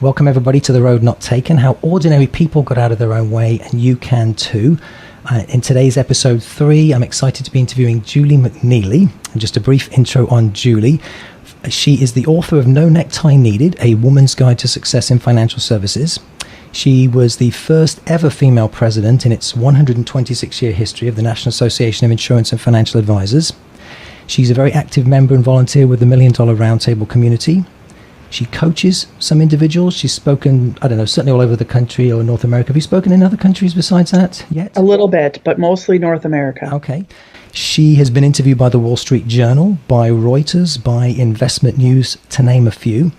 Welcome everybody to The Road Not Taken, how ordinary people got out of their own way, and you can too. In today's episode 3, I'm excited to be interviewing Juli McNeely. And just a brief intro on Juli. She is the author of No Necktie Needed, A Woman's Guide to Success in Financial Services. She was the first ever female president in its 126-year history of the National Association of Insurance and Financial Advisors. She's a very active member and volunteer with the $1 Million Roundtable community. She coaches some individuals. She's spoken, certainly all over the country or North America. Have you spoken in other countries besides that yet? A little bit, but mostly North America. Okay. She has been interviewed by the Wall Street Journal, by Reuters, by Investment News, to name a few.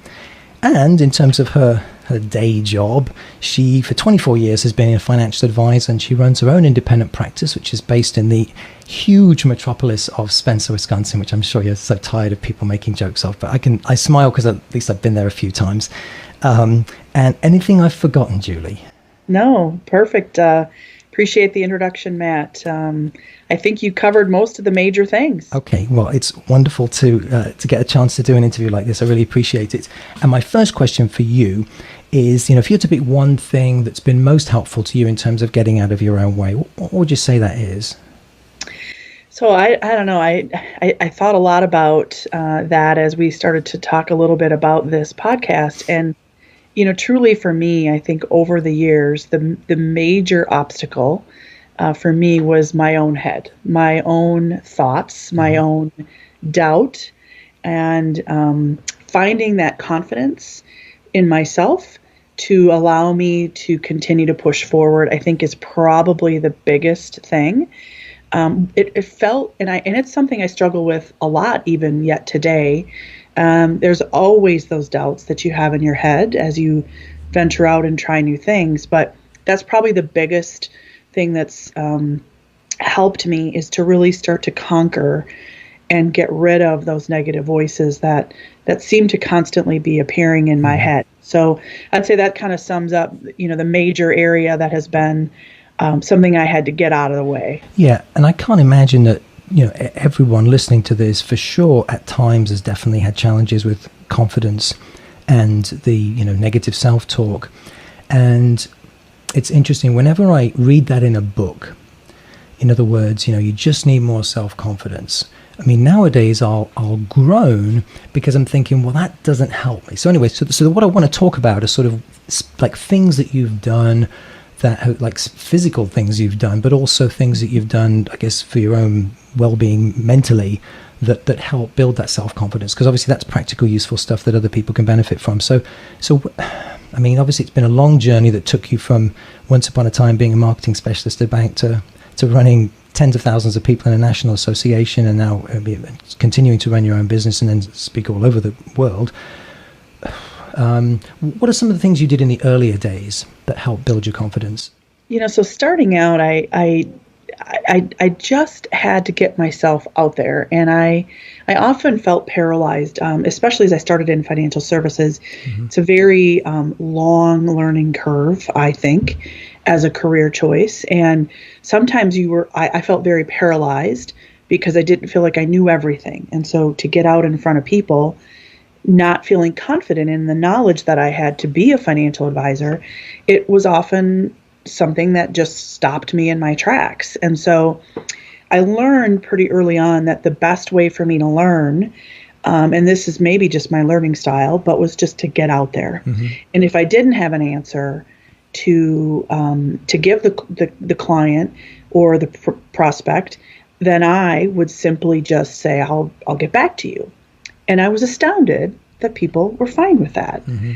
And in terms of her day job, she, for 24 years, has been a financial advisor, and she runs her own independent practice, which is based in the huge metropolis of Spencer, Wisconsin, which I'm sure you're so tired of people making jokes of, but I smile because at least I've been there a few times. And anything I've forgotten, Juli? No, perfect. Appreciate the introduction, Matt. I think you covered most of the major things. Okay, well, it's wonderful to get a chance to do an interview like this. I really appreciate it. And my first question for you is, if you had to pick one thing that's been most helpful to you in terms of getting out of your own way, what would you say that is? So I don't know. I thought a lot about that as we started to talk a little bit about this podcast. And, truly for me, I think over the years, the major obstacle for me was my own head, my own thoughts, my own doubt, and finding that confidence in myself to allow me to continue to push forward, I think is probably the biggest thing. It felt, and it's something I struggle with a lot even yet today. There's always those doubts that you have in your head as you venture out and try new things. But that's probably the biggest thing that's helped me, is to really start to conquer and get rid of those negative voices that seem to constantly be appearing in my head. So I'd say that kind of sums up, the major area that has been something I had to get out of the way. Yeah, and I can't imagine that, everyone listening to this for sure at times has definitely had challenges with confidence and the, negative self-talk. And it's interesting, whenever I read that in a book, in other words, you just need more self-confidence. I mean, nowadays I'll groan because I'm thinking, well, that doesn't help me. So anyway, so what I want to talk about are sort of like things that you've done, that like physical things you've done, but also things that you've done, I guess, for your own well-being mentally, that help build that self-confidence, because obviously that's practical, useful stuff that other people can benefit from. So I mean, obviously it's been a long journey that took you from once upon a time being a marketing specialist at a bank to running tens of thousands of people in a national association, and now continuing to run your own business and then speak all over the world. What are some of the things you did in the earlier days that helped build your confidence? So starting out, I just had to get myself out there, and I often felt paralyzed, especially as I started in financial services. Mm-hmm. It's a very long learning curve, I think, as a career choice. And sometimes I felt very paralyzed because I didn't feel like I knew everything. And so to get out in front of people, not feeling confident in the knowledge that I had to be a financial advisor, it was often something that just stopped me in my tracks. And so I learned pretty early on that the best way for me to learn, and this is maybe just my learning style, but was just to get out there. Mm-hmm. And if I didn't have an answer to give the client or the prospect, then I would simply just say, I'll get back to you. And I was astounded that people were fine with that. Mm-hmm.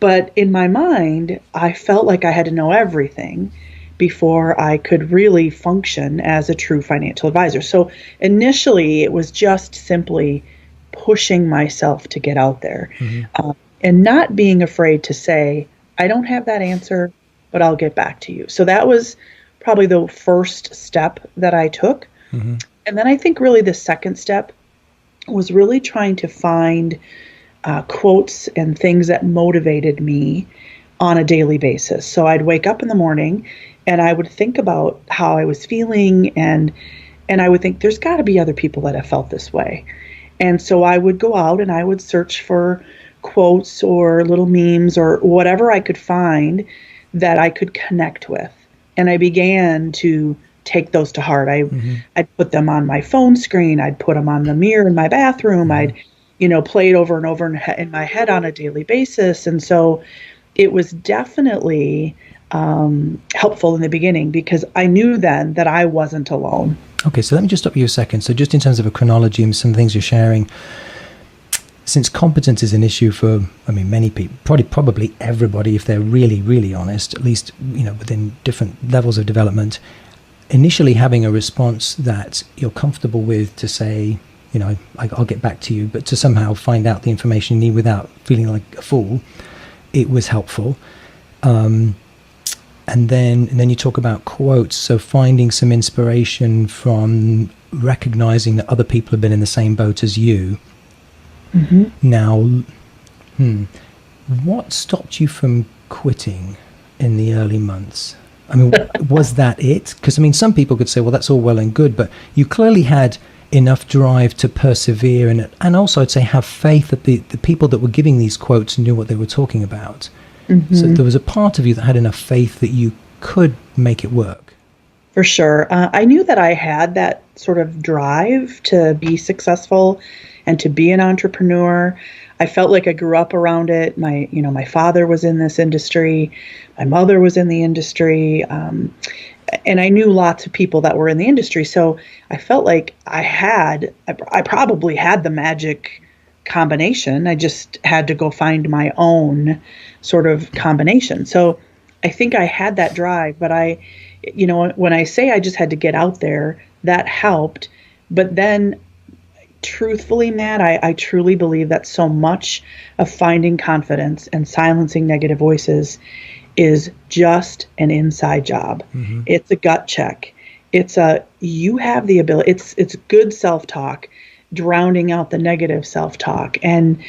But in my mind, I felt like I had to know everything before I could really function as a true financial advisor. So initially, it was just simply pushing myself to get out there, mm-hmm. And not being afraid to say, I don't have that answer, but I'll get back to you. So that was probably the first step that I took. Mm-hmm. And then I think really the second step was really trying to find quotes and things that motivated me on a daily basis. So I'd wake up in the morning and I would think about how I was feeling, and I would think there's got to be other people that have felt this way. And so I would go out and I would search for quotes or little memes or whatever I could find that I could connect with. And I began to take those to heart. I'd put them on my phone screen. I'd put them on the mirror in my bathroom. I'd, play it over and over in my head on a daily basis. And so it was definitely helpful in the beginning because I knew then that I wasn't alone. Okay, so let me just stop you a second. So just in terms of a chronology and some things you're sharing, since competence is an issue for, many people, probably everybody, if they're really, really honest, at least, within different levels of development, initially having a response that you're comfortable with to say, I'll get back to you, but to somehow find out the information you need without feeling like a fool, it was helpful. And then you talk about quotes, so finding some inspiration from recognizing that other people have been in the same boat as you. Now, what stopped you from quitting in the early months? Was that it? Because, some people could say, well, that's all well and good, but you clearly had enough drive to persevere and also I'd say have faith that the people that were giving these quotes knew what they were talking about. So there was a part of you that had enough faith that you could make it work. For sure. I knew that I had that sort of drive to be successful and to be an entrepreneur. I felt like I grew up around it. My father was in this industry. My mother was in the industry. And I knew lots of people that were in the industry. So I felt like I probably had the magic combination. I just had to go find my own sort of combination. So I think I had that drive, but when I say I just had to get out there, that helped. But then truthfully, Matt, I truly believe that so much of finding confidence and silencing negative voices is just an inside job. It's a gut check. You have the ability, it's good self-talk, drowning out the negative self-talk. And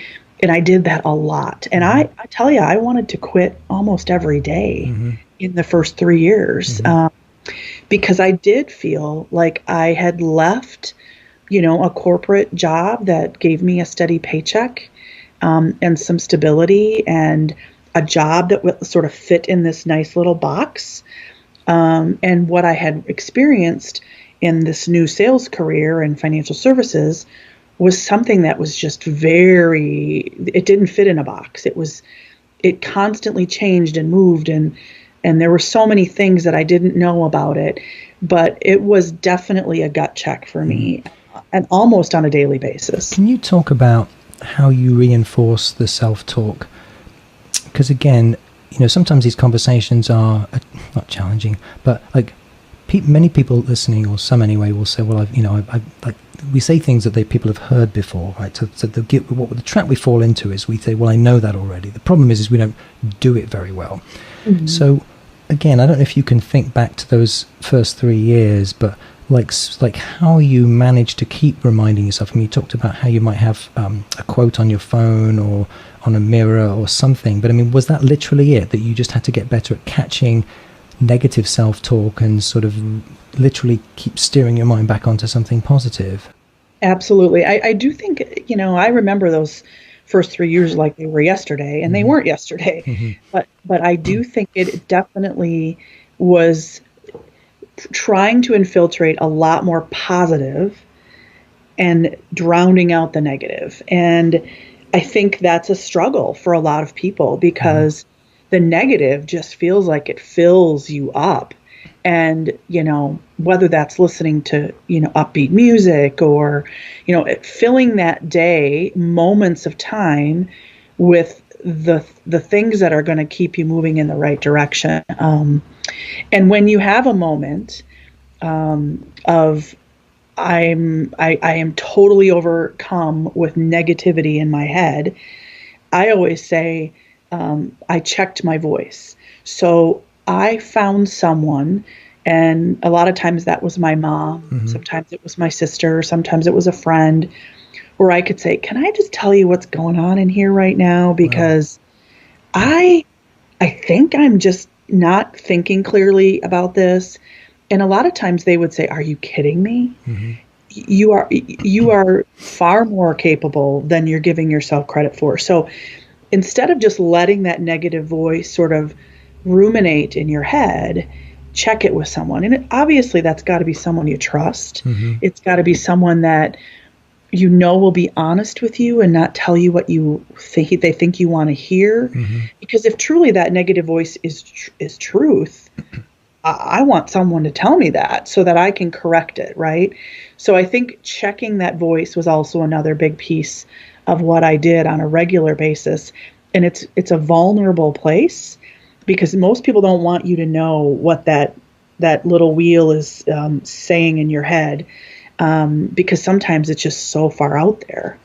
I did that a lot. And I tell you, I wanted to quit almost every day in the first 3 years because I did feel like I had left, a corporate job that gave me a steady paycheck and some stability and a job that sort of fit in this nice little box. And what I had experienced in this new sales career in financial services was something that was just it didn't fit in a box. It constantly changed and moved and there were so many things that I didn't know about it, but it was definitely a gut check for me and almost on a daily basis. Can you talk about how you reinforce the self-talk? Because again, sometimes these conversations are not challenging, but like many people listening, or some anyway, will say, well, we say things that people have heard before, right? So the trap we fall into is we say, well, I know that already. The problem is we don't do it very well. So again, I don't know if you can think back to those first 3 years, but like how you managed to keep reminding yourself. You talked about how you might have a quote on your phone or on a mirror or something, but was that literally it, that you just had to get better at catching negative self-talk and sort of literally keep steering your mind back onto something positive? Absolutely. I do think, I remember those first 3 years like they were yesterday, and they weren't yesterday, but I do think it definitely was trying to infiltrate a lot more positive and drowning out the negative. And I think that's a struggle for a lot of people because the negative just feels like it fills you up. And, whether that's listening to, upbeat music or, filling that day, moments of time with the things that are going to keep you moving in the right direction. And when you have a moment of I am totally overcome with negativity in my head, I always say I checked my voice. So I found someone, and a lot of times that was my mom. Sometimes it was my sister. Sometimes it was a friend, where I could say, can I just tell you what's going on in here right now? Because I think I'm just not thinking clearly about this. And a lot of times they would say, are you kidding me? You are far more capable than you're giving yourself credit for. So instead of just letting that negative voice sort of ruminate in your head, check it with someone. And obviously that's got to be someone you trust. It's got to be someone that you know will be honest with you and not tell you what you think they think you want to hear. Because if truly that negative voice is truth, I want someone to tell me that so that I can correct it, right? So I think checking that voice was also another big piece of what I did on a regular basis. And it's a vulnerable place because most people don't want you to know what that little wheel is saying in your head, because sometimes it's just so far out there.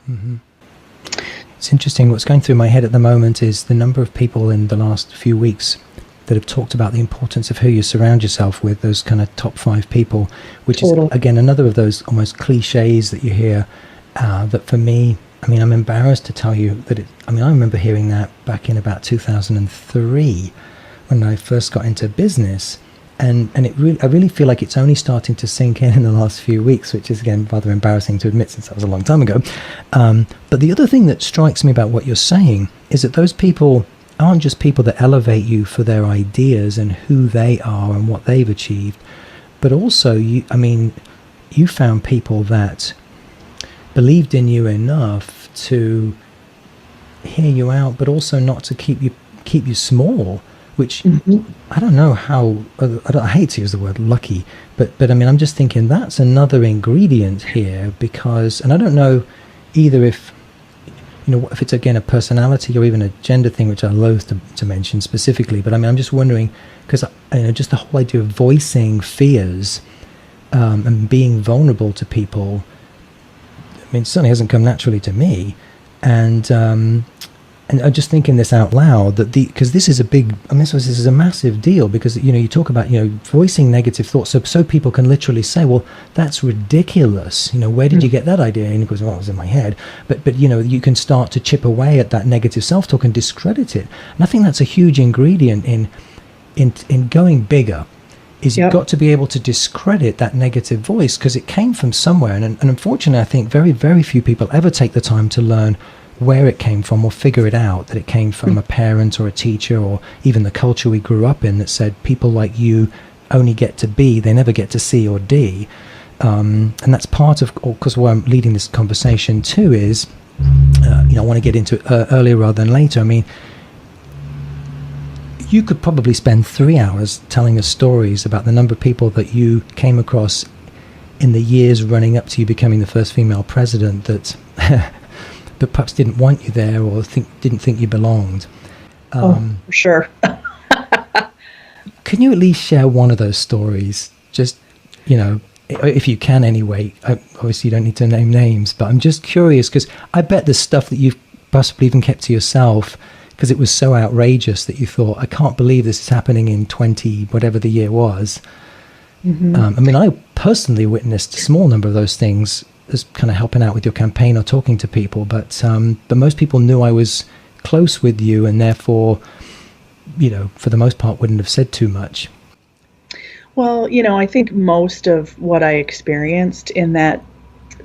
It's interesting. What's going through my head at the moment is the number of people in the last few weeks that have talked about the importance of who you surround yourself with, those kind of top 5 people, which is, again, another of those almost cliches that you hear, that for me, I mean, I'm embarrassed to tell you that I remember hearing that back in about 2003 when I first got into business. And I really feel like it's only starting to sink in the last few weeks, which is, again, rather embarrassing to admit since that was a long time ago. But the other thing that strikes me about what you're saying is that those people aren't just people that elevate you for their ideas and who they are and what they've achieved, but also you found people that believed in you enough to hear you out, but also not to keep you small, which I don't know how, I hate to use the word lucky, but I mean, I'm just thinking that's another ingredient here, because, and I don't know either if it's, again, a personality or even a gender thing, which I loathe to mention specifically, but I mean, I'm just wondering, because just the whole idea of voicing fears and being vulnerable to people, I mean, it certainly hasn't come naturally to me, and I'm just thinking this out loud, that because this is this is a massive deal, because you talk about voicing negative thoughts, so people can literally say, well, that's ridiculous, where did you get that idea? And he goes, well, it was in my head. But you can start to chip away at that negative self-talk and discredit it. And I think that's a huge ingredient in going bigger, is you've got to be able to discredit that negative voice, because it came from somewhere. And unfortunately, I think very, very few people ever take the time to learn where it came from, or figure it out, that it came from a parent or a teacher, or even the culture we grew up in that said people like you only get to B, they never get to C or D. And that's part of, because why I'm leading this conversation too is, I want to get into it earlier rather than later. I mean, you could probably spend 3 hours telling us stories about the number of people that you came across in the years running up to you becoming the first female president that that perhaps didn't want you there, or didn't think you belonged. For sure. Can you at least share one of those stories? Just, if you can anyway. Obviously, you don't need to name names, but I'm just curious, because I bet there's stuff that you've possibly even kept to yourself because it was so outrageous that you thought, I can't believe this is happening in 20, whatever the year was. I personally witnessed a small number of those things as kind of helping out with your campaign or talking to people, but most people knew I was close with you, and therefore, for the most part, wouldn't have said too much. Well, I think most of what I experienced in that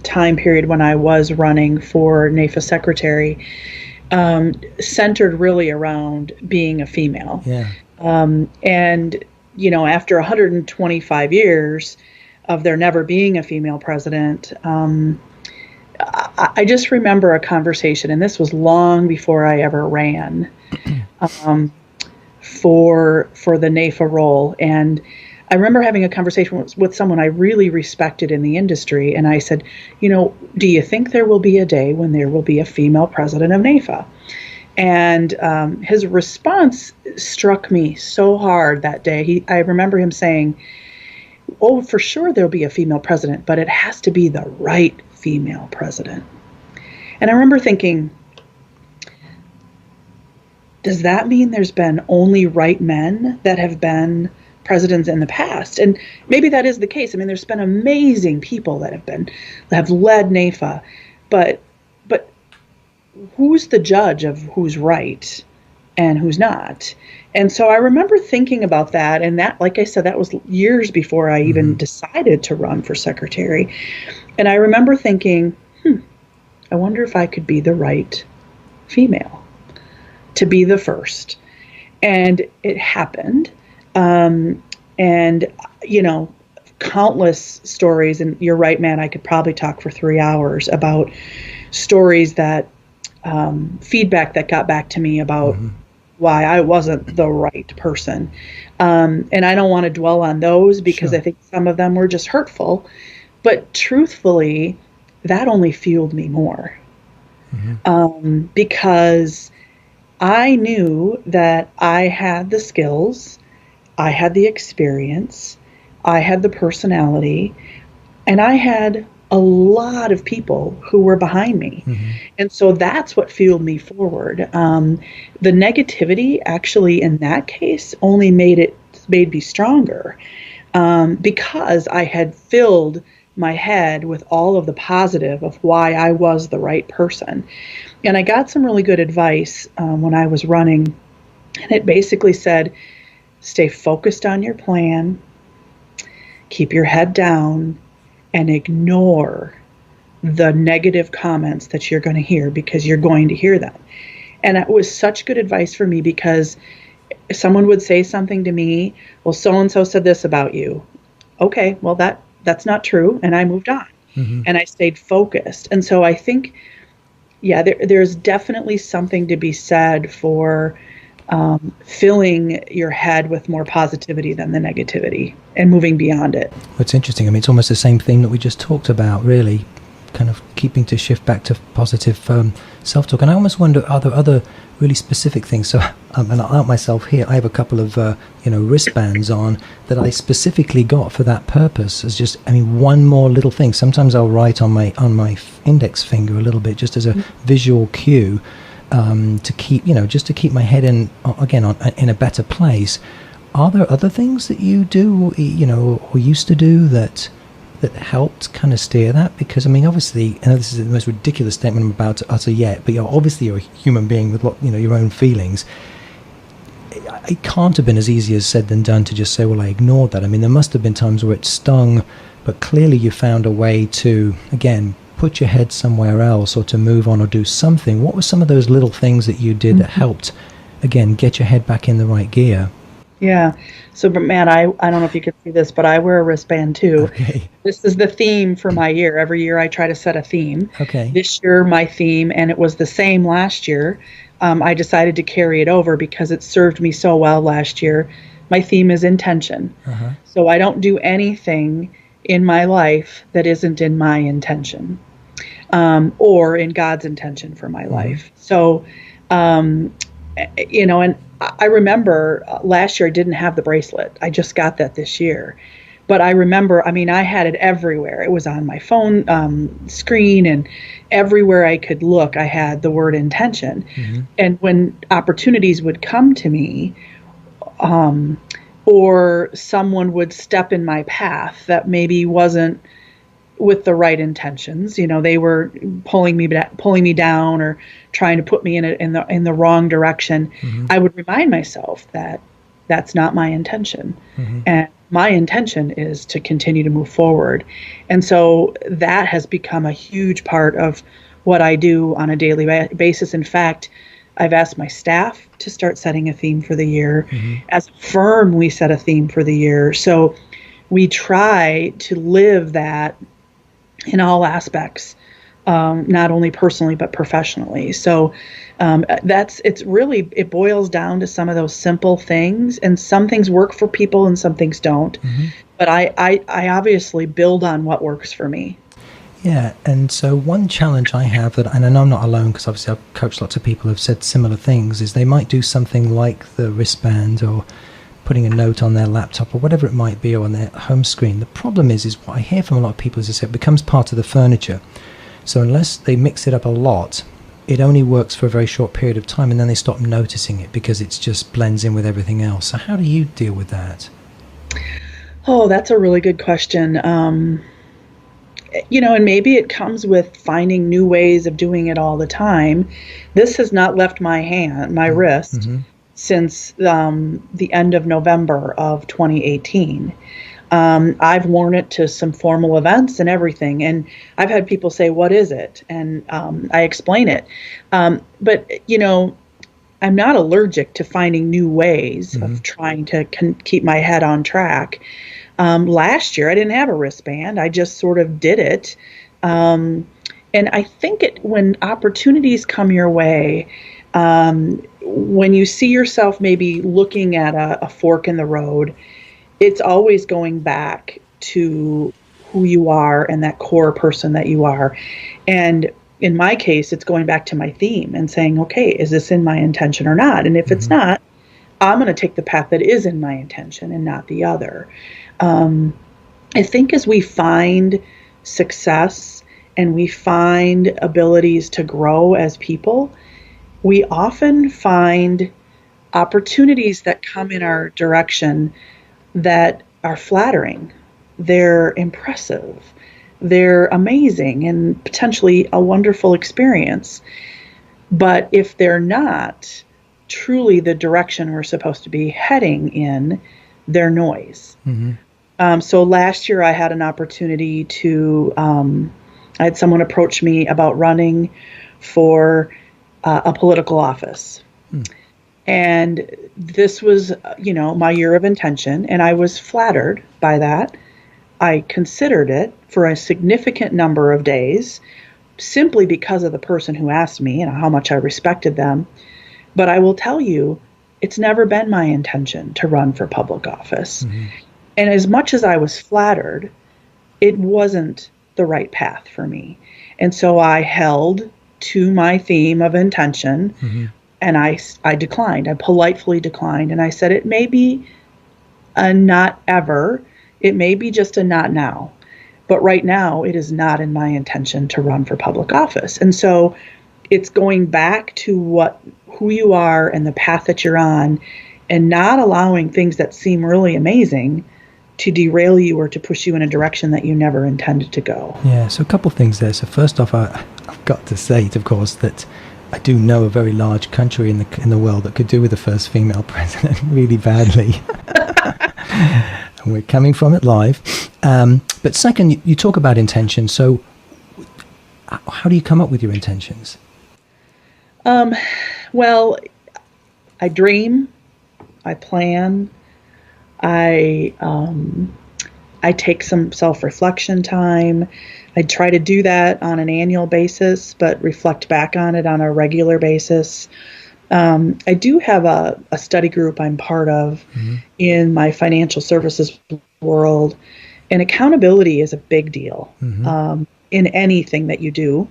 time period when I was running for NAIFA secretary centered really around being a female. Yeah. And, after 125 years of there never being a female president, I just remember a conversation, and this was long before I ever ran for the NAIFA role. And I remember having a conversation with someone I really respected in the industry, and I said, do you think there will be a day when there will be a female president of NAIFA? And his response struck me so hard that day. I remember him saying, oh, for sure there'll be a female president, but it has to be the right female president. And I remember thinking, does that mean there's been only right men that have been presidents in the past? And maybe that is the case. I mean, there's been amazing people that have led NAIFA, but who's the judge of who's right and who's not? And so I remember thinking about that, and that, like I said, that was years before I even decided to run for secretary. And I remember thinking, I wonder if I could be the right female. to be the first. And it happened. And, countless stories. And you're right, man, I could probably talk for 3 hours about stories that, feedback that got back to me about why I wasn't the right person. And I don't want to dwell on those because I think some of them were just hurtful. But truthfully, that only fueled me more. Because I knew that I had the skills, I had the experience, I had the personality, and I had a lot of people who were behind me. And so that's what fueled me forward. The negativity actually in that case only made me stronger, because I had filled my head with all of the positive of why I was the right person. And I got some really good advice when I was running, and it basically said, stay focused on your plan, keep your head down, and ignore the negative comments that you're going to hear, because you're going to hear them. And it was such good advice for me, because someone would say something to me, well, so-and-so said this about you. Okay, well, that's not true. And I moved on and I stayed focused. And so I think, there's definitely something to be said for filling your head with more positivity than the negativity and moving beyond it. What's interesting, I mean, it's almost the same thing that we just talked about, really, kind of keeping to shift back to positive self-talk. And I almost wonder, are there other really specific things? So, and I'll out myself here, I have a couple of, wristbands on that I specifically got for that purpose. As just, one more little thing. Sometimes I'll write on my index finger a little bit, just as a visual cue, to keep, just to keep my head in a better place. Are there other things that you do, or used to do that helped kind of steer that? Because obviously, I know this is the most ridiculous statement I'm about to utter yet, but you're a human being with your own feelings. It can't have been as easy as said than done to just say, well, I ignored that. There must have been times where it stung, but clearly you found a way to, again, put your head somewhere else, or to move on or do something. What were some of those little things that you did that helped, again, get your head back in the right gear? Yeah. So, but Matt, I don't know if you can see this, but I wear a wristband too. Okay. This is the theme for my year. Every year I try to set a theme. Okay. This year, my theme, and it was the same last year, I decided to carry it over because it served me so well last year. My theme is intention. So I don't do anything in my life that isn't in my intention, or in God's intention for my life. So, and I remember last year I didn't have the bracelet. I just got that this year. But I remember, I had it everywhere. It was on my phone screen, and everywhere I could look, I had the word intention. And when opportunities would come to me, or someone would step in my path that maybe wasn't with the right intentions, they were pulling me down or trying to put me in the wrong direction, I would remind myself that that's not my intention. And my intention is to continue to move forward. And so that has become a huge part of what I do on a daily basis. In fact, I've asked my staff to start setting a theme for the year. As a firm, we set a theme for the year. So we try to live that in all aspects, not only personally, but professionally. So it boils down to some of those simple things, and some things work for people and some things don't. But I obviously build on what works for me. Yeah, and so one challenge I have, and I know I'm not alone because obviously I've coached lots of people who have said similar things, is they might do something like the wristband or putting a note on their laptop or whatever it might be, or on their home screen. The problem is what I hear from a lot of people is it becomes part of the furniture. So unless they mix it up a lot, it only works for a very short period of time, and then they stop noticing it because it just blends in with everything else. So how do you deal with that? Oh, that's a really good question. And maybe it comes with finding new ways of doing it all the time. This has not left my wrist since the end of November of 2018. I've worn it to some formal events and everything. And I've had people say, what is it? And I explain it. But, I'm not allergic to finding new ways of trying to keep my head on track. Last year, I didn't have a wristband. I just sort of did it. And I think when opportunities come your way, when you see yourself maybe looking at a fork in the road, it's always going back to who you are and that core person that you are. And in my case, it's going back to my theme and saying, okay, is this in my intention or not? And if it's not, I'm going to take the path that is in my intention and not the other. I think as we find success and we find abilities to grow as people, we often find opportunities that come in our direction that are flattering. They're impressive. They're amazing and potentially a wonderful experience. But if they're not truly the direction we're supposed to be heading in, they're noise. So last year I had an opportunity to, I had someone approach me about running for a political office. And this was, my year of intention, and I was flattered by that. I considered it for a significant number of days simply because of the person who asked me and how much I respected them. But I will tell you, it's never been my intention to run for public office. And as much as I was flattered, it wasn't the right path for me. And so I held to my theme of intention, and I declined. I politely declined. And I said, it may be a not ever. It may be just a not now. But right now, it is not in my intention to run for public office. And so it's going back to who you are and the path that you're on, and not allowing things that seem really amazing to derail you or to push you in a direction that you never intended to go. Yeah, so a couple of things there. So first off, I've got to state, of course, that I do know a very large country in the world that could do with the first female president really badly. And we're coming from it live. But second, you talk about intention. So how do you come up with your intentions? Well, I dream, I plan, I take some self-reflection time. I try to do that on an annual basis, but reflect back on it on a regular basis. I do have a study group I'm part of in my financial services world, and accountability is a big deal in anything that you do.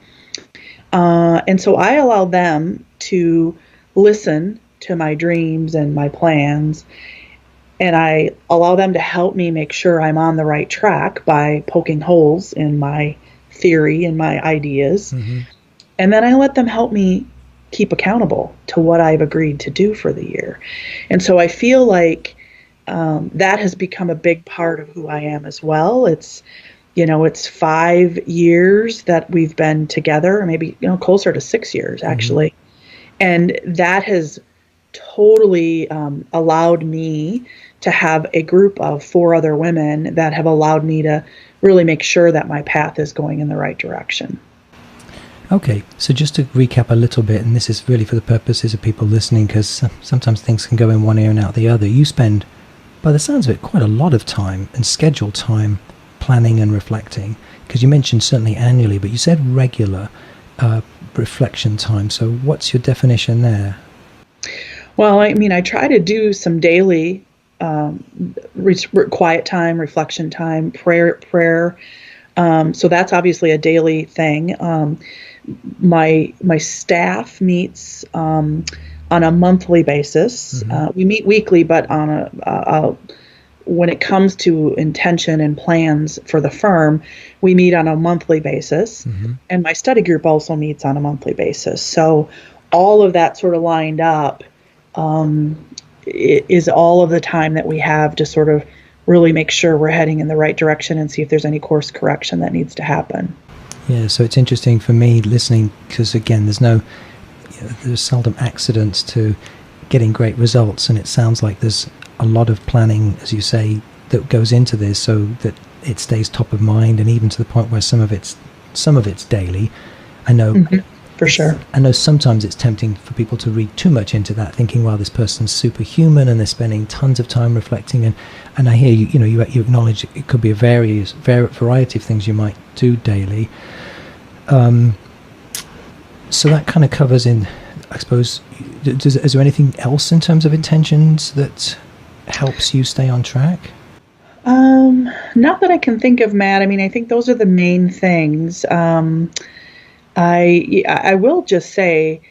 And so I allow them to listen to my dreams and my plans, and I allow them to help me make sure I'm on the right track by poking holes in my theory and my ideas. And then I let them help me keep accountable to what I've agreed to do for the year. And so I feel like that has become a big part of who I am as well. It's 5 years that we've been together, or maybe, closer to 6 years actually. And that has totally allowed me to have a group of 4 other women that have allowed me to really make sure that my path is going in the right direction. Okay, so just to recap a little bit, and this is really for the purposes of people listening, because sometimes things can go in one ear and out the other. You spend, by the sounds of it, quite a lot of time and scheduled time planning and reflecting, because you mentioned certainly annually, but you said regular reflection time. So what's your definition there? Well, I try to do some daily quiet time, reflection time, prayer. So that's obviously a daily thing. My staff meets on a monthly basis. We meet weekly, but on when it comes to intention and plans for the firm, we meet on a monthly basis. And my study group also meets on a monthly basis. So all of that sort of lined up is all of the time that we have to sort of really make sure we're heading in the right direction and see if there's any course correction that needs to happen. Yeah, so it's interesting for me listening, because again, there's seldom accidents to getting great results, and it sounds like there's a lot of planning, as you say, that goes into this so that it stays top of mind, and even to the point where some of it's daily. I know for sure. I know sometimes it's tempting for people to read too much into that, thinking, well, this person's superhuman and they're spending tons of time reflecting. And I hear you acknowledge it could be a variety of things you might do daily. So that kind of covers in, I suppose, is there anything else in terms of intentions that helps you stay on track? Not that I can think of, Matt. I mean, I think those are the main things. I will just say,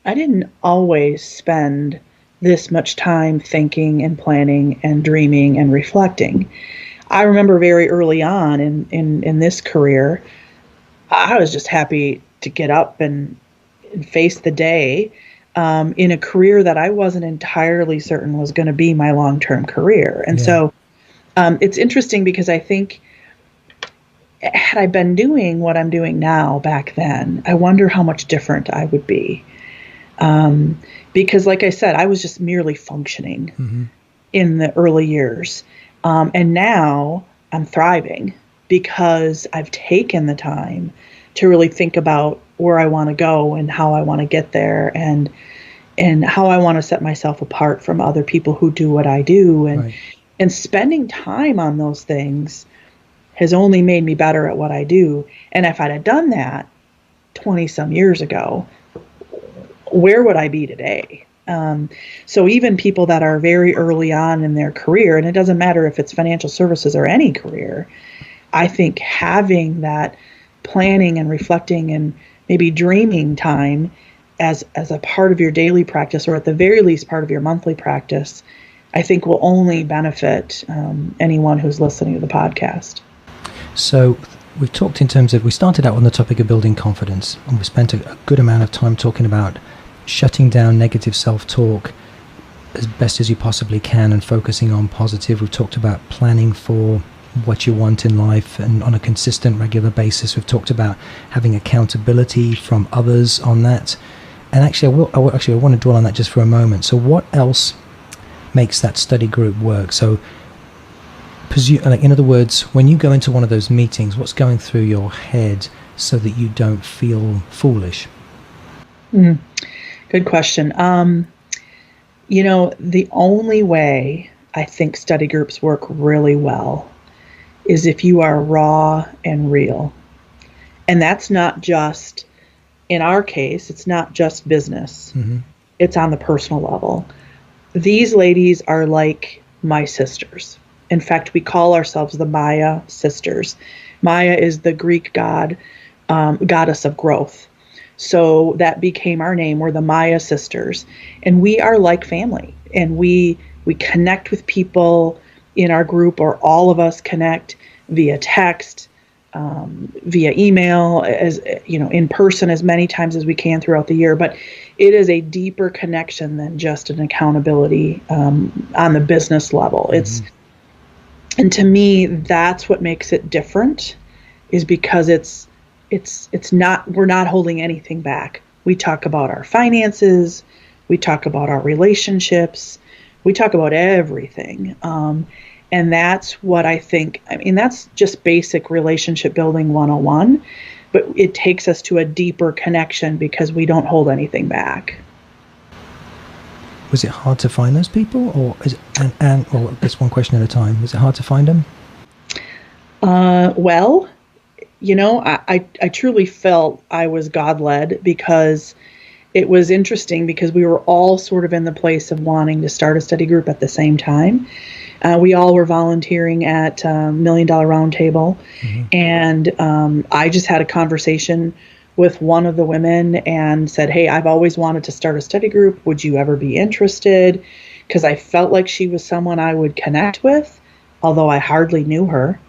I didn't always spend this much time thinking and planning and dreaming and reflecting. I remember very early on in this career, I was just happy to get up and face the day in a career that I wasn't entirely certain was going to be my long-term career. And so it's interesting because I think had I been doing what I'm doing now back then, I wonder how much different I would be. Because like I said, I was just merely functioning in the early years. And now I'm thriving because I've taken the time to really think about where I want to go and how I want to get there and how I want to set myself apart from other people who do what I do. And spending time on those things has only made me better at what I do. And if I'd have done that 20 some years ago, where would I be today? So even people that are very early on in their career, and it doesn't matter if it's financial services or any career, I think having that planning and reflecting and maybe dreaming time as a part of your daily practice, or at the very least part of your monthly practice, I think will only benefit anyone who's listening to the podcast. So we've talked in terms of, we started out on the topic of building confidence, and we spent a good amount of time talking about shutting down negative self-talk as best as you possibly can and focusing on positive. We've talked about planning for what you want in life and on a consistent, regular basis. We've talked about having accountability from others on that. And actually, I want to dwell on that just for a moment. So what else makes that study group work? So in other words, when you go into one of those meetings, what's going through your head so that you don't feel foolish? Good question. The only way I think study groups work really well is if you are raw and real. And that's not just, in our case, it's not just business. It's on the personal level. These ladies are like my sisters. In fact, we call ourselves the Maya sisters. Maya is the Greek goddess of growth. So that became our name. We're the Maya sisters. And we are like family. And we connect with people in our group, or all of us connect via text, via email, as in person as many times as we can throughout the year. But it is a deeper connection than just an accountability on the business level. And to me, that's what makes it different, is because it's not, we're not holding anything back. We talk about our finances, we talk about our relationships, we talk about everything. And that's what I think, that's just basic relationship building 101, but it takes us to a deeper connection because we don't hold anything back. Was it hard to find those people, or well, that's one question at a time. Was it hard to find them? Well, I truly felt I was God-led, because it was interesting because we were all sort of in the place of wanting to start a study group at the same time. We all were volunteering at $1 Million Roundtable, and I just had a conversation with one of the women and said, hey, I've always wanted to start a study group. Would you ever be interested? Because I felt like she was someone I would connect with, although I hardly knew her.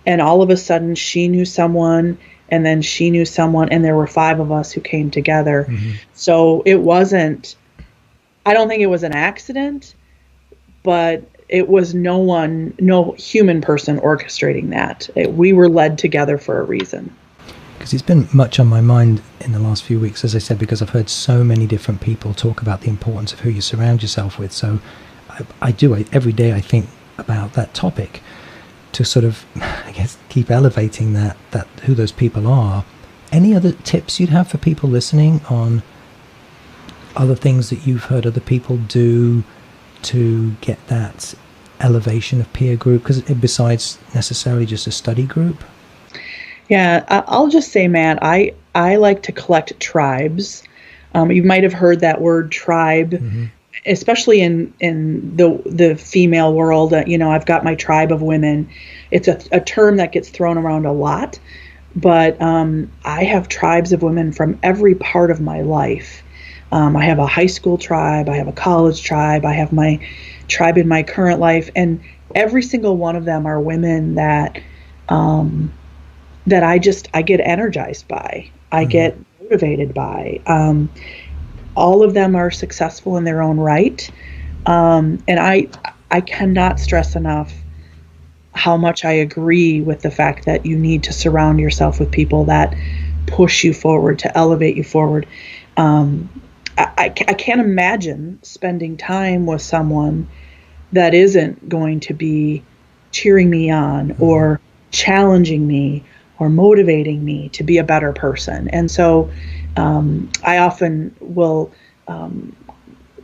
And all of a sudden she knew someone, and then she knew someone, and there were 5 of us who came together. So it wasn't, I don't think it was an accident, but it was no human person orchestrating that. We were led together for a reason. Because it's been much on my mind in the last few weeks, as I said, because I've heard so many different people talk about the importance of who you surround yourself with. So every day I think about that topic to sort of, I guess, keep elevating that who those people are. Any other tips you'd have for people listening on other things that you've heard other people do to get that elevation of peer group? Because besides necessarily just a study group? Yeah, I'll just say, Matt, I like to collect tribes. You might have heard that word tribe, mm-hmm. especially in the female world. I've got my tribe of women. It's a term that gets thrown around a lot, but I have tribes of women from every part of my life. I have a high school tribe, I have a college tribe, I have my tribe in my current life, and every single one of them are women that I get energized by, I mm-hmm. get motivated by. All of them are successful in their own right, and I cannot stress enough how much I agree with the fact that you need to surround yourself with people that push you forward, to elevate you forward. I can't imagine spending time with someone that isn't going to be cheering me on mm-hmm. or challenging me or motivating me to be a better person. And so I often will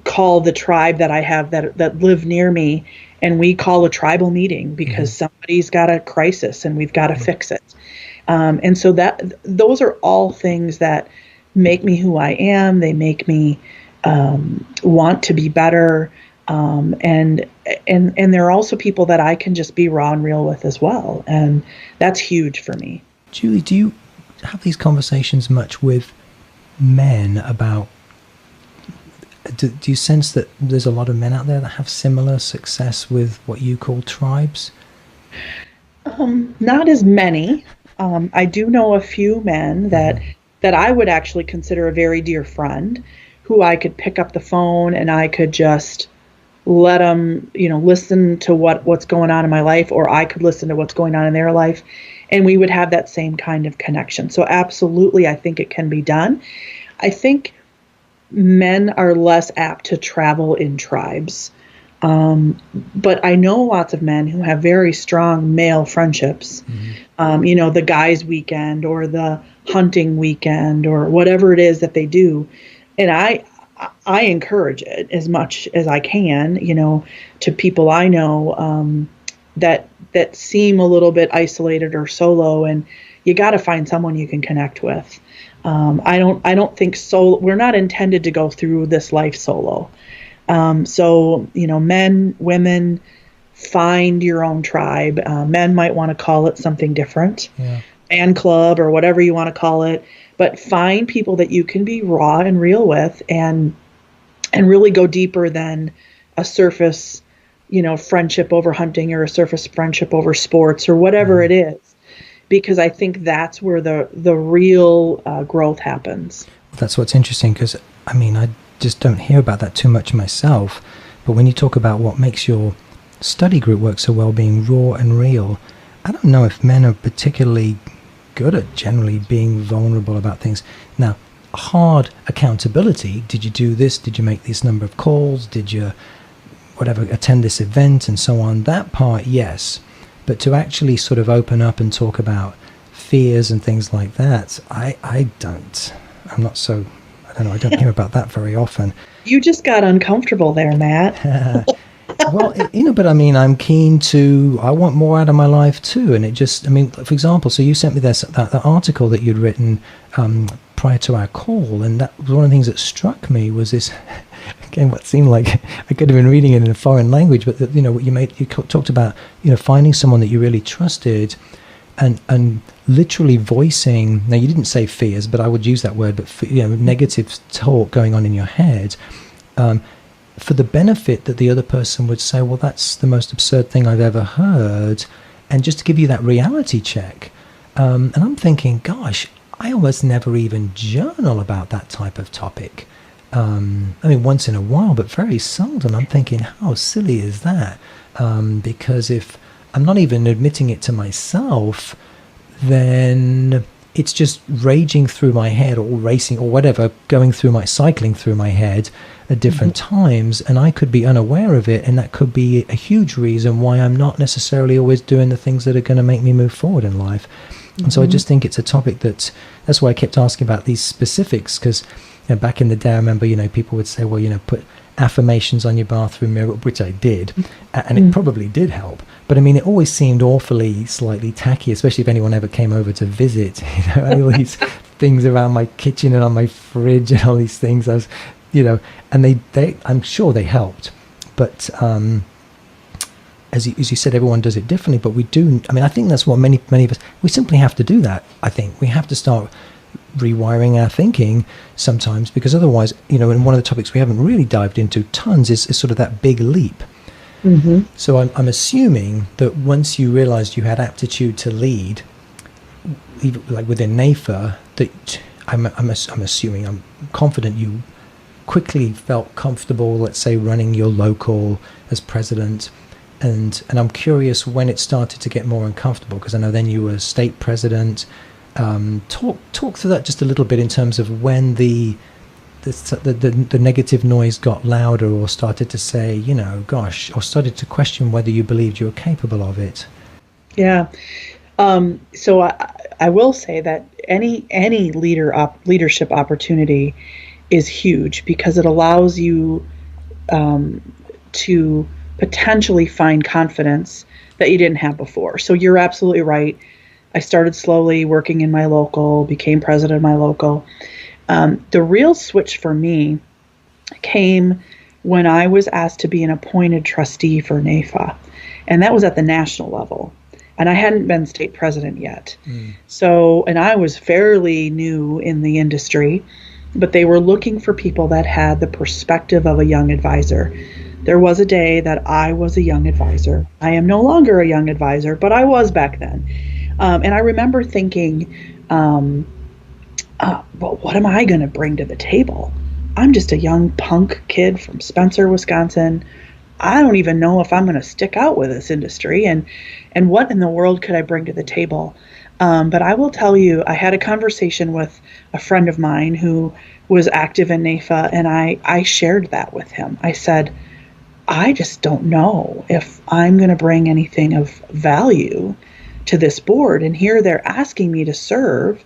call the tribe that I have that live near me, and we call a tribal meeting because mm-hmm. somebody's got a crisis and we've got to mm-hmm. fix it. And so those are all things that make me who I am. They make me want to be better. And there are also people that I can just be raw and real with as well. And that's huge for me. Julie, do you have these conversations much with men about, do you sense that there's a lot of men out there that have similar success with what you call tribes? Not as many. I do know a few men that I would actually consider a very dear friend, who I could pick up the phone and I could just let them, listen to what's going on in my life, or I could listen to what's going on in their life, and we would have that same kind of connection. So absolutely, I think it can be done. I think men are less apt to travel in tribes. But I know lots of men who have very strong male friendships, mm-hmm. The guys' weekend or the hunting weekend or whatever it is that they do. And I encourage it as much as I can, to people I know that seem a little bit isolated or solo, and you got to find someone you can connect with. I don't think we're not intended to go through this life solo. So, men, women, find your own tribe. Men might want to call it something different, fan club or whatever you want to call it, but find people that you can be raw and real with and really go deeper than a surface, friendship over hunting or a surface friendship over sports or whatever it is, because I think that's where the real growth happens. That's what's interesting, because, I just don't hear about that too much myself. But when you talk about what makes your study group work so well, being raw and real, I don't know if men are particularly good at generally being vulnerable about things. Now, hard accountability, did you do this? Did you make this number of calls? Did you, attend this event and so on? That part, yes. But to actually sort of open up and talk about fears and things like that, I don't. I'm not so... I don't hear about that very often. You just got uncomfortable there, Matt. Well, but I'm keen to, I want more out of my life too. And it just, for example, so you sent me that article that you'd written prior to our call. And that was one of the things that struck me was this, again, what seemed like I could have been reading it in a foreign language, but that, what you talked about, finding someone that you really trusted and literally voicing, now you didn't say fears, but I would use that word, but negative talk going on in your head, for the benefit that the other person would say, well, that's the most absurd thing I've ever heard, and just to give you that reality check. And I'm thinking, gosh, I almost never even journal about that type of topic. Once in a while, but very seldom. I'm thinking, how silly is that? Because if I'm not even admitting it to myself, then it's just raging through my head or racing or whatever, cycling through my head at different times, and I could be unaware of it, and that could be a huge reason why I'm not necessarily always doing the things that are going to make me move forward in life. And so I just think it's a topic that's why I kept asking about these specifics, because back in the day, I remember, people would say, well, put affirmations on your bathroom mirror, which I did, and it probably did help. But I mean, it always seemed awfully slightly tacky, especially if anyone ever came over to visit. All these things around my kitchen and on my fridge and all these things. I was, and they I'm sure they helped, but as you said, everyone does it differently. But we do. I mean, I think that's what many of us. We simply have to do that. I think we have to start rewiring our thinking sometimes, because otherwise, and one of the topics we haven't really dived into tons is sort of that big leap. So I'm assuming that once you realized you had aptitude to lead, even like within NAIFA, that I'm assuming, I'm confident you quickly felt comfortable, let's say, running your local as president. And I'm curious when it started to get more uncomfortable, because I know then you were state president. Talk through that just a little bit in terms of when the negative noise got louder, or started to say, gosh, or started to question whether you believed you were capable of it. Yeah. So I will say that any leadership opportunity is huge, because it allows you to potentially find confidence that you didn't have before. So you're absolutely right. I started slowly working in my local, became president of my local. The real switch for me came when I was asked to be an appointed trustee for NAIFA, and that was at the national level. And I hadn't been state president yet. So, and I was fairly new in the industry, but they were looking for people that had the perspective of a young advisor. There was a day that I was a young advisor. I am no longer a young advisor, but I was back then. And I remember thinking, well, what am I going to bring to the table? I'm just a young punk kid from Spencer, Wisconsin. I don't even know if I'm going to stick out with this industry. And what in the world could I bring to the table? But I will tell you, I had a conversation with a friend of mine who was active in NAIFA, and I shared that with him. I said, I just don't know if I'm going to bring anything of value to this board. And here they're asking me to serve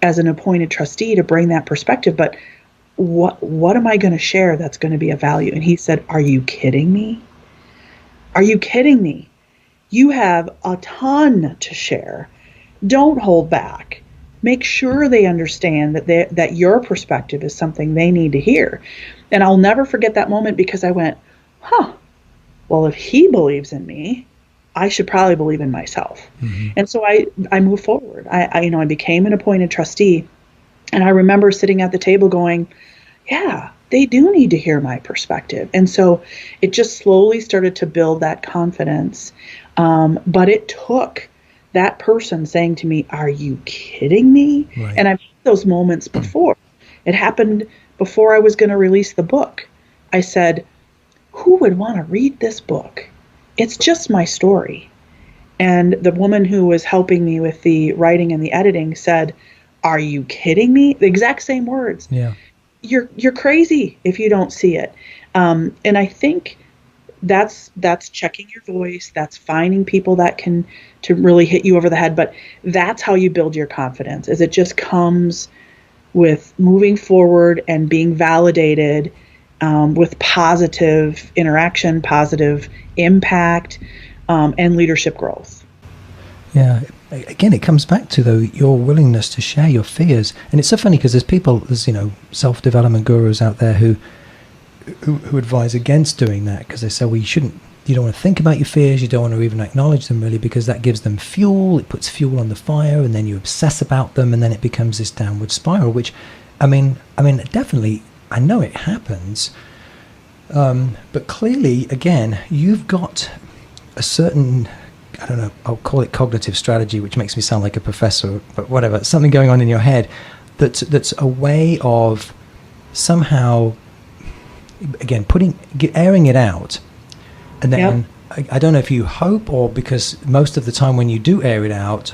as an appointed trustee to bring that perspective. But what am I going to share that's going to be of value? And he said, are you kidding me? Are you kidding me? You have a ton to share. Don't hold back. Make sure they understand that your perspective is something they need to hear. And I'll never forget that moment, because I went, well, if he believes in me, I should probably believe in myself. And so I moved forward. I became an appointed trustee, and I remember sitting at the table going, yeah, they do need to hear my perspective. And so it just slowly started to build that confidence. But it took that person saying to me, are you kidding me? Right. And I've had those moments before. It happened before I was going to release the book. I said, who would want to read this book? It's just my story. And the woman who was helping me with the writing and the editing said, are you kidding me? The exact same words. Yeah. You're crazy if you don't see it. And I think that's checking your voice. That's finding people that can to really hit you over the head. But that's how you build your confidence, is it just comes with moving forward and being validated with positive interaction, positive impact, and leadership growth. Yeah. Again, it comes back to, though, your willingness to share your fears. And it's so funny, because there's self-development gurus out there who advise against doing that, because they say, well, you don't want to think about your fears, you don't want to even acknowledge them, really, because that gives them fuel, it puts fuel on the fire, and then you obsess about them, and then it becomes this downward spiral, which, I mean, definitely, I know it happens, but clearly, again, you've got a certain, I don't know, I'll call it cognitive strategy, which makes me sound like a professor, but whatever, something going on in your head that's a way of somehow, again, airing it out. And then, yep. I don't know if you hope, or because most of the time when you do air it out,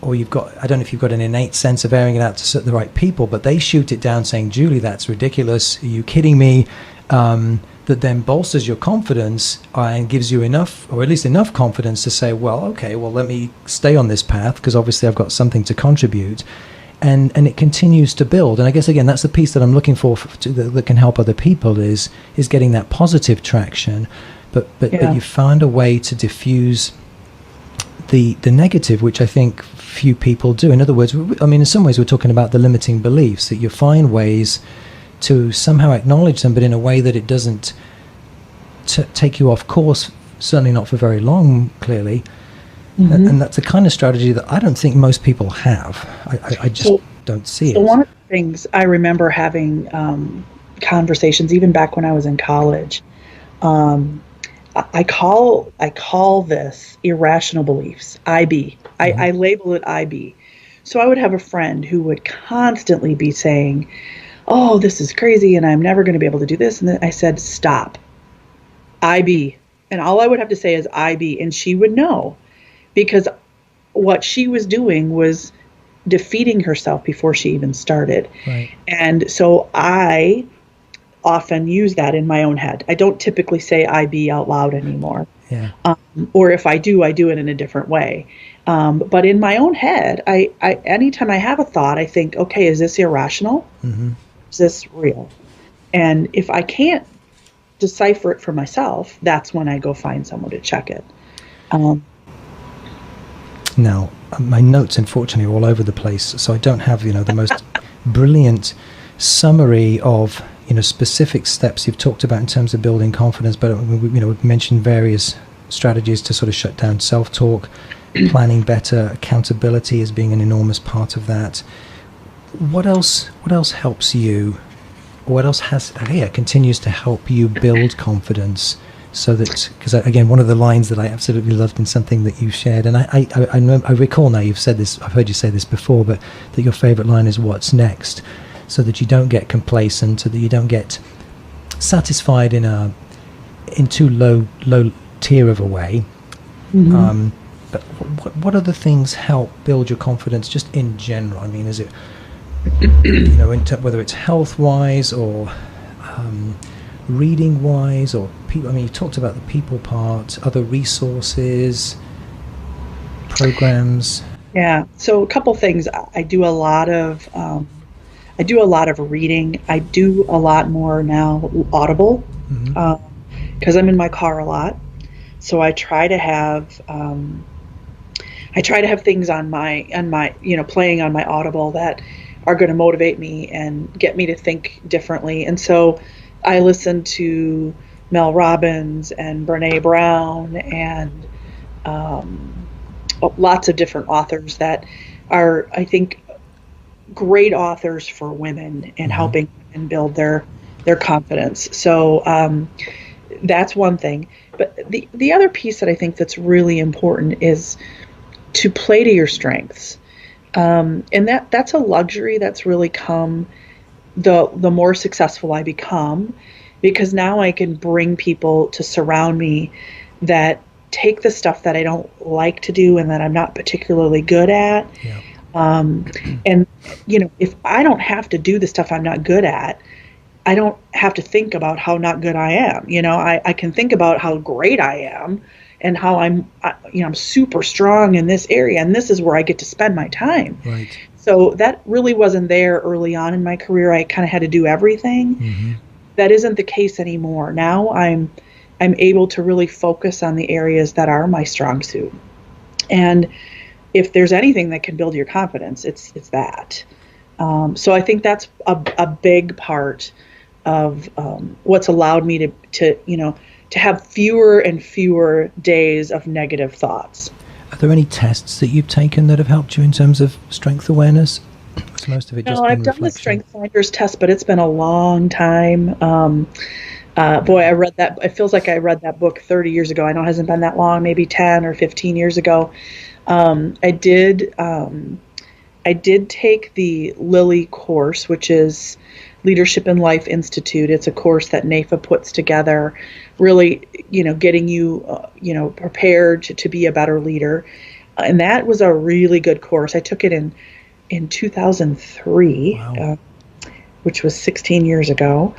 or I don't know if you've got an innate sense of airing it out to the right people, but they shoot it down saying, Julie, that's ridiculous. Are you kidding me? that then bolsters your confidence and gives you enough, or at least enough confidence to say, well, okay, well, let me stay on this path because obviously I've got something to contribute. And it continues to build. And I guess, again, that's the piece that I'm looking for that can help other people is getting that positive traction. But you find a way to diffuse the negative, which I think few people do. In other words, I mean, in some ways we're talking about the limiting beliefs, that you find ways to somehow acknowledge them, but in a way that it doesn't take you off course, certainly not for very long, clearly. Mm-hmm. And that's a kind of strategy that I don't think most people have. I just don't see it. So one of the things I remember having conversations, even back when I was in college, I call this irrational beliefs, IB. Mm-hmm. I label it IB. So I would have a friend who would constantly be saying, oh, this is crazy and I'm never going to be able to do this. And then I said, stop, IB. And all I would have to say is IB. And she would know, because what she was doing was defeating herself before she even started. Right. And so I often use that in my own head. I don't typically say IB out loud anymore. Yeah. Or if I do it in a different way. But in my own head, I anytime I have a thought, I think, okay, is this irrational? Mm-hmm. Is this real? And if I can't decipher it for myself, that's when I go find someone to check it. Now, my notes, unfortunately, are all over the place, so I don't have, the most brilliant summary of, specific steps you've talked about in terms of building confidence, but, we've mentioned various strategies to sort of shut down self-talk, planning better, accountability as being an enormous part of that. What else helps you? What else continues to help you build confidence? So that, because again, one of the lines that I absolutely loved in something that you shared, and I recall now you've said this, I've heard you say this before, but that your favorite line is "What's next," so that you don't get complacent, so that you don't get satisfied in too low tier of a way. Mm-hmm. But what other things help build your confidence, just in general? I mean, is it whether it's health wise or reading wise or people? I mean, you talked about the people part, other resources, programs. Yeah. So a couple things. I do a lot of reading. I do a lot more now Audible, because I'm in my car a lot. So I try to have things on my playing on my Audible that are going to motivate me and get me to think differently. And so I listen to Mel Robbins and Brene Brown and lots of different authors that are, I think, great authors for women and helping women build their confidence. So that's one thing. But the other piece that I think that's really important is to play to your strengths. And that's a luxury that's really come the more successful I become, because now I can bring people to surround me that take the stuff that I don't like to do and that I'm not particularly good at. Yeah. And, if I don't have to do the stuff I'm not good at, I don't have to think about how not good I am. I can think about how great I am and how I'm super strong in this area, and this is where I get to spend my time. Right. So that really wasn't there early on in my career. I kind of had to do everything. Mm-hmm. That isn't the case anymore. Now I'm able to really focus on the areas that are my strong suit. And if there's anything that can build your confidence, it's that. So I think that's a big part of what's allowed me to have fewer and fewer days of negative thoughts. Are there any tests that you've taken that have helped you in terms of strength awareness? Was most of it just I've done the Strength Finders test, but it's been a long time. I read that. It feels like I read that book 30 years ago. I know it hasn't been that long, maybe 10 or 15 years ago. I did take the Lilly course, which is Leadership in Life Institute. It's a course that NAIFA puts together, really, getting you, prepared to be a better leader. And that was a really good course. I took it in 2003, wow. Which was 16 years ago.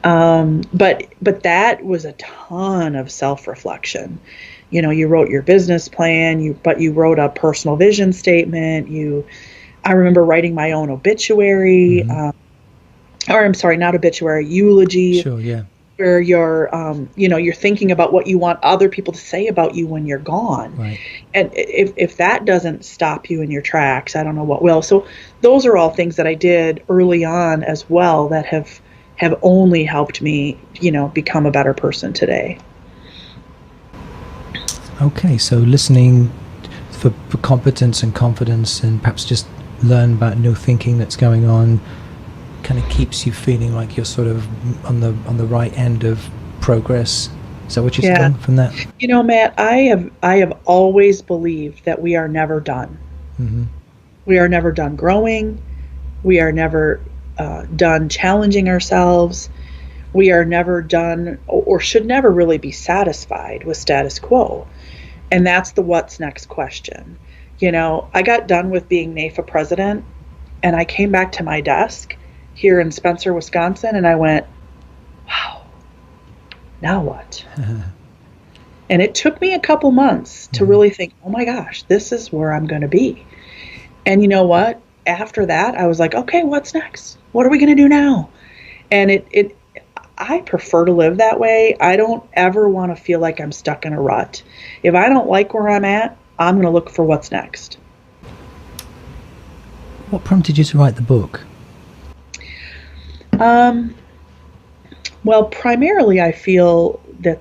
But that was a ton of self-reflection. You wrote your business plan, but you wrote a personal vision statement. I remember writing my own obituary, or I'm sorry, not obituary, eulogy, Sure, yeah. where you're thinking about what you want other people to say about you when you're gone. Right. And if that doesn't stop you in your tracks, I don't know what will. So those are all things that I did early on as well that have only helped me, become a better person today. Okay, so listening for competence and confidence, and perhaps just learn about new thinking that's going on, kind of keeps you feeling like you're sort of on the right end of progress. Is that what you're saying from that? Matt, I have always believed that we are never done. Mm-hmm. We are never done growing. We are never done challenging ourselves. We are never done, or should never really be satisfied with status quo. And that's the what's next question. I got done with being NAIFA president, and I came back to my desk here in Spencer, Wisconsin, and I went, wow, now what? And it took me a couple months to really think, oh my gosh, this is where I'm going to be. And you know what? After that, I was like, okay, what's next? What are we going to do now? And I prefer to live that way. I don't ever want to feel like I'm stuck in a rut. If I don't like where I'm at, I'm going to look for what's next. What prompted you to write the book? Well, primarily I feel that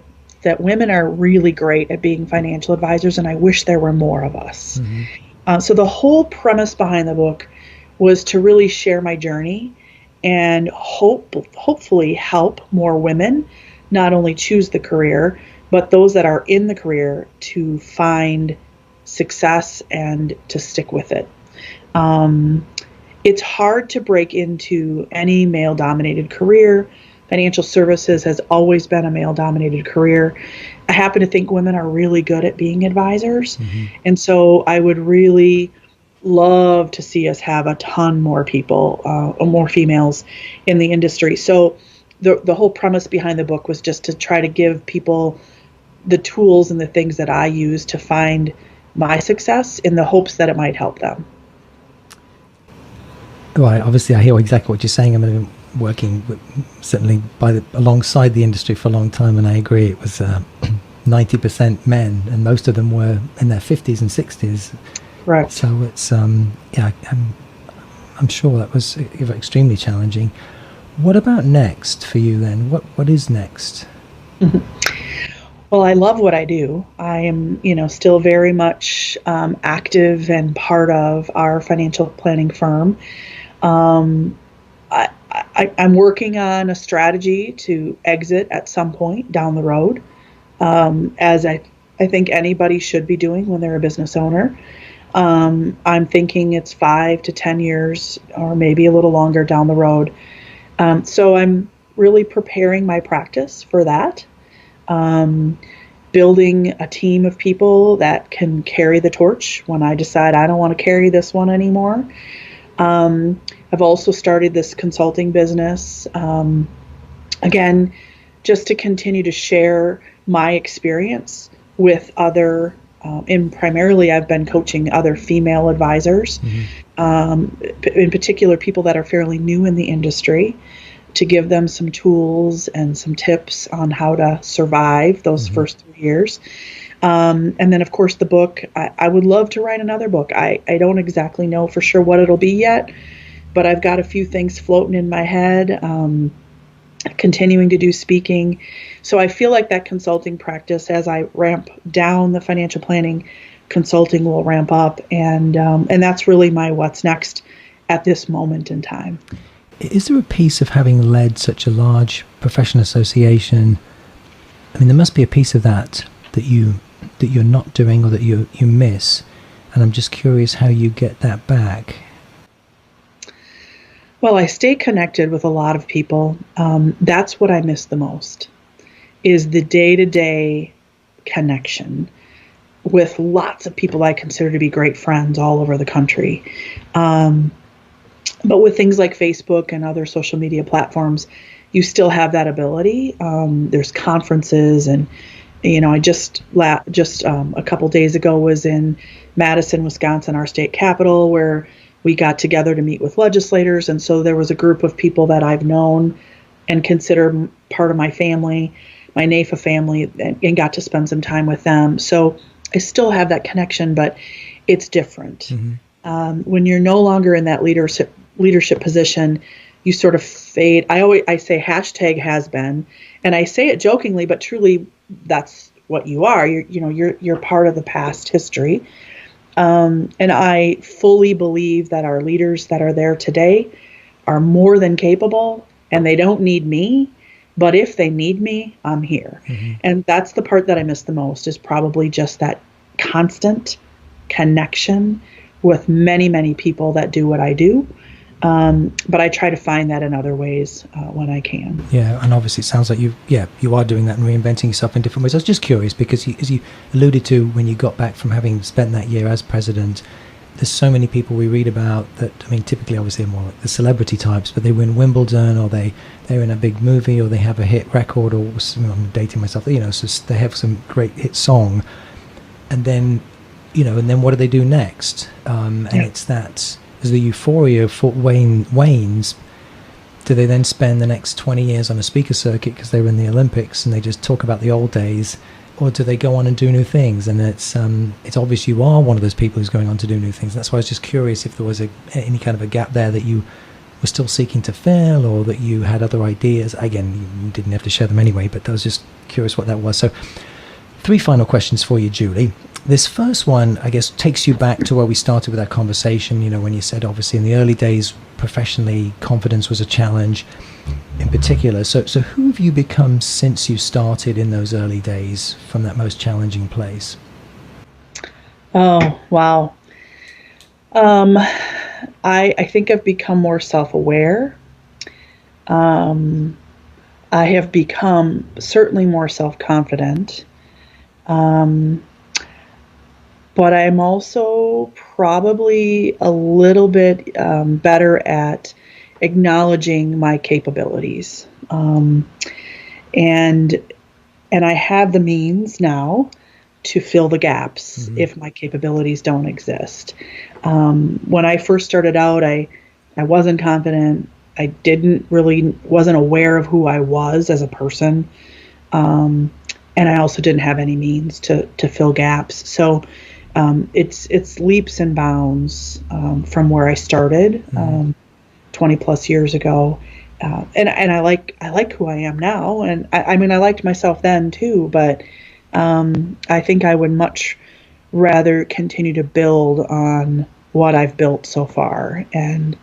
women are really great at being financial advisors, and I wish there were more of us. Mm-hmm. So the whole premise behind the book was to really share my journey and hopefully help more women not only choose the career, but those that are in the career to find success and to stick with it. It's hard to break into any male-dominated career. Financial services has always been a male-dominated career. I happen to think women are really good at being advisors. Mm-hmm. And so I would really love to see us have a ton more people, more females in the industry. So the whole premise behind the book was just to try to give people the tools and the things that I use to find my success in the hopes that it might help them. Right. Obviously, I hear exactly what you're saying. I've been working certainly alongside the industry for a long time, and I agree. It was 90% men, and most of them were in their 50s and 60s. Right. So it's I'm sure that was extremely challenging. What about next for you then? What is next? Mm-hmm. Well, I love what I do. I am, still very much active and part of our financial planning firm. I'm working on a strategy to exit at some point down the road, as I think anybody should be doing when they're a business owner. I'm thinking it's 5 to 10 years or maybe a little longer down the road. So I'm really preparing my practice for that. Building a team of people that can carry the torch when I decide I don't want to carry this one anymore. I've also started this consulting business, again, just to continue to share my experience with other, and primarily I've been coaching other female advisors, in particular people that are fairly new in the industry, to give them some tools and some tips on how to survive those first 3 years. And then, of course, the book. I would love to write another book. I don't exactly know for sure what it'll be yet, but I've got a few things floating in my head, continuing to do speaking. So I feel like that consulting practice, as I ramp down the financial planning, consulting will ramp up. And that's really my what's next at this moment in time. Is there a piece of having led such a large professional association? I mean, there must be a piece of that you're not doing or that you miss, and I'm just curious how you get that back. Well, I stay connected with a lot of people. That's what I miss the most, is the day-to-day connection with lots of people I consider to be great friends all over the country. But with things like Facebook and other social media platforms, you still have that ability. There's conferences, and I just a couple days ago was in Madison, Wisconsin, our state capital, where we got together to meet with legislators, and so there was a group of people that I've known and consider part of my family, my NAIFA family, and got to spend some time with them. So I still have that connection, but it's different. When you're no longer in that leadership position, you sort of fade. I say hashtag has been, and I say it jokingly, but truly that's what you are. You're part of the past history. And I fully believe that our leaders that are there today are more than capable, and they don't need me. But if they need me, I'm here. And that's the part that I miss the most, is probably just that constant connection with many, many people that do what I do. But I try to find that in other ways when I can. Yeah, and obviously it sounds like you are doing that and reinventing yourself in different ways. I was just curious because, as you alluded to, when you got back from having spent that year as president, there's so many people we read about that, I mean, typically obviously more like the celebrity types, but they win Wimbledon, or they're in a big movie, or they have a hit record, or I'm dating myself, so they have some great hit song, and then what do they do next? And it's that, as the euphoria wanes, do they then spend the next 20 years on a speaker circuit because they were in the Olympics and they just talk about the old days, or do they go on and do new things? And it's obvious you are one of those people who's going on to do new things. That's why I was just curious if there was any kind of a gap there that you were still seeking to fill, or that you had other ideas. Again, you didn't have to share them anyway, but I was just curious what that was. So 3 final questions for you, Julie. This first one, I guess, takes you back to where we started with our conversation, when you said, obviously, in the early days, professionally, confidence was a challenge in particular. So who have you become since you started in those early days from that most challenging place? Oh, wow. I think I've become more self-aware. I have become certainly more self-confident. But I'm also probably a little bit better at acknowledging my capabilities. And I have the means now to fill the gaps if my capabilities don't exist. When I first started out, I wasn't confident. I wasn't aware of who I was as a person. And I also didn't have any means to fill gaps. So it's leaps and bounds from where I started 20 plus years ago, and I like who I am now, and I mean I liked myself then too, but I think I would much rather continue to build on what I've built so far, and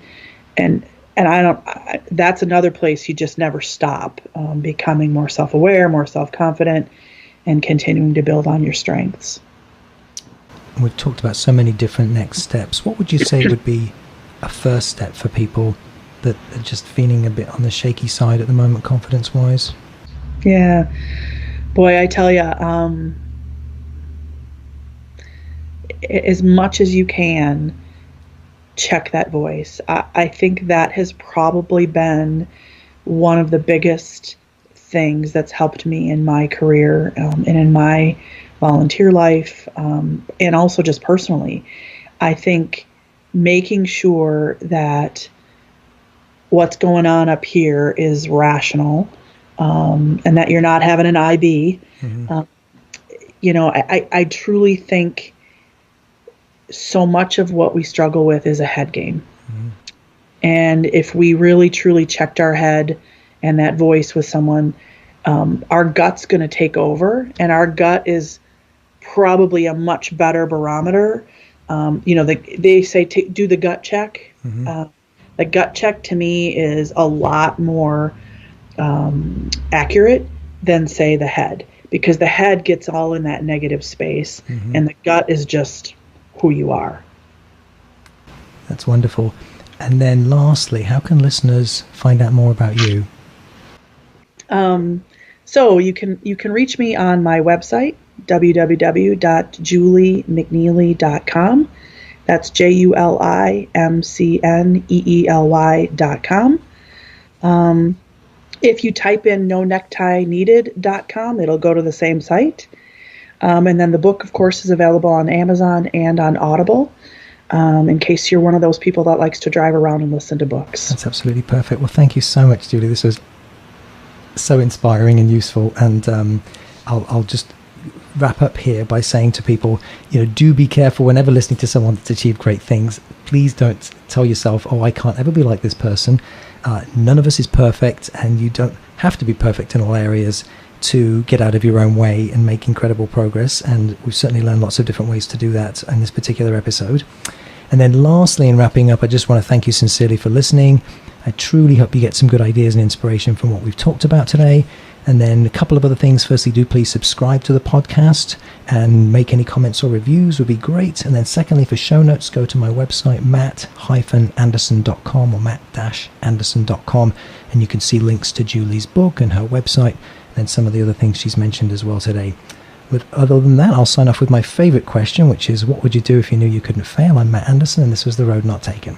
that's another place you just never stop, becoming more self-aware, more self-confident, and continuing to build on your strengths. We've talked about so many different next steps. What would you say would be a first step for people that are just feeling a bit on the shaky side at the moment, confidence-wise? Yeah. Boy, I tell you, as much as you can, check that voice. I think that has probably been one of the biggest things that's helped me in my career and in my volunteer life, and also just personally. I think making sure that what's going on up here is rational, and that you're not having an IB. I truly think so much of what we struggle with is a head game. And if we really truly checked our head and that voice with someone, our gut's going to take over, and our gut is probably a much better barometer. They say do the gut check. The gut check to me is a lot more accurate than, say, the head, because the head gets all in that negative space, and the gut is just who you are. That's wonderful. And then lastly, how can listeners find out more about you? So you can reach me on my website, www.julimcneely.com. That's JULIMCNEELY.com. If you type in nonecktie-needed.com, it'll go to the same site. And then the book, of course, is available on Amazon and on Audible, in case you're one of those people that likes to drive around and listen to books. That's absolutely perfect. Well, thank you so much, Julie. This was so inspiring and useful. And I'll just wrap up here by saying to people, do be careful whenever listening to someone that's achieved great things. Please don't tell yourself, I can't ever be like this person. None of us is perfect, and you don't have to be perfect in all areas to get out of your own way and make incredible progress. And we've certainly learned lots of different ways to do that in this particular episode. And then lastly, in wrapping up, I just want to thank you sincerely for listening. I truly hope you get some good ideas and inspiration from what we've talked about today. And then a couple of other things. Firstly, do please subscribe to the podcast and make any comments or reviews would be great. And then secondly, for show notes, go to my website, matt-anderson.com or matt-anderson.com, and you can see links to Julie's book and her website and some of the other things she's mentioned as well today. But other than that, I'll sign off with my favorite question, which is, what would you do if you knew you couldn't fail? I'm Matt Anderson, and this was The Road Not Taken.